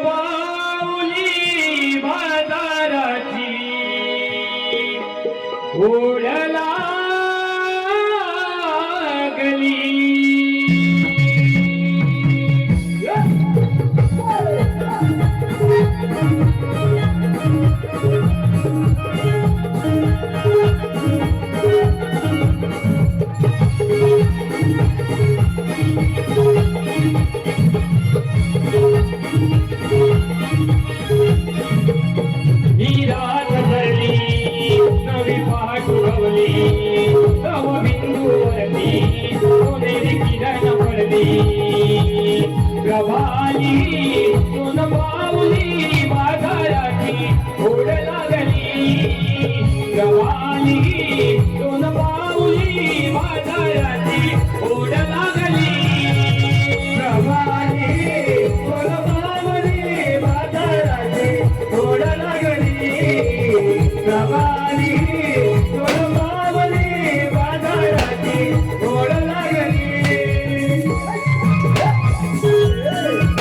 पाऊली बाजाराची ओढ लागली. ही रात भरली नवी पहाट उगवली तव बिंदूवरती सोनेरी किरण पडली. प्रभाली सोन पाऊली बाजाराची ओढ लागली. प्रभाली सोन पाऊली बाजाराची ओढ लागली. प्रभाली सोन पाऊली बाजाराची ओढ लागली. प्रभाली सोन पाऊली बाजाराची ओढ लागली. ओढ लागली.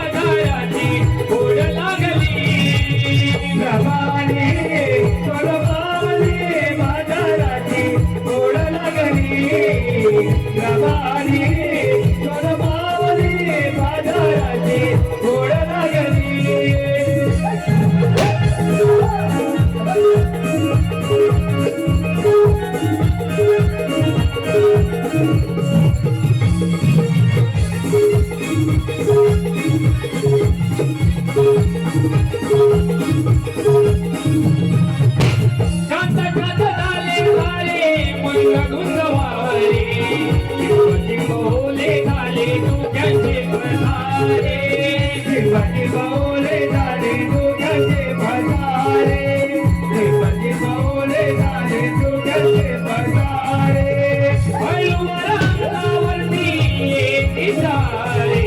बाजाराची ओढ लागली. प्रभाली सोन पाऊली बाजाराची ओढ लागली. प्रभाली सोन पाऊली बाजाराची ओढ लागली. शांत शांत झाले झाले मंगळगुंग वारे. शिवजी झाले तुझ्याचे भसारे. शिवजी झाले तुझ्याचे भसारे. शिवजी झाले तुझ्याचे भसारे. हळूवरती सारे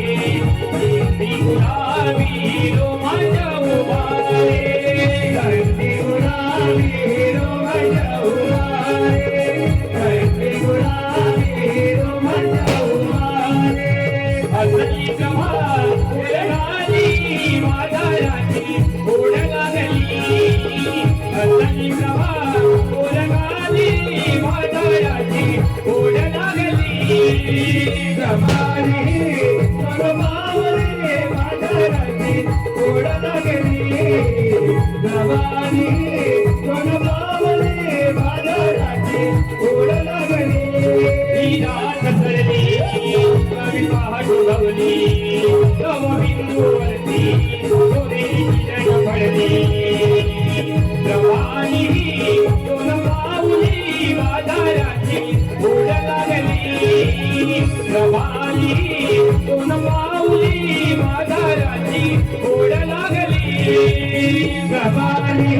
गुलाबी रोमांच्या उभारे. गुलाबी रोमांच्या उभारे. गुलाबी रोमांच्या उभारे. असली प्रभा उडगाली बाजाराची ओढ लागली. असली प्रभा उडगाली बाजाराची ओढ लागली. प्रभाली सोन पाऊली बाजाराची ओढ लागली. प्रभाली सोन पाऊली बाजाराची ओढ लागली. ही रात भरली नवी पहाट उगवली तव बिंदूवरती सोनेरी किरण पडली. प्रभाली सोन पाऊली बाजाराची ओढ लागली. प्रभाली सोन पाऊली बाजाराची ओढ लागली. प्रभाली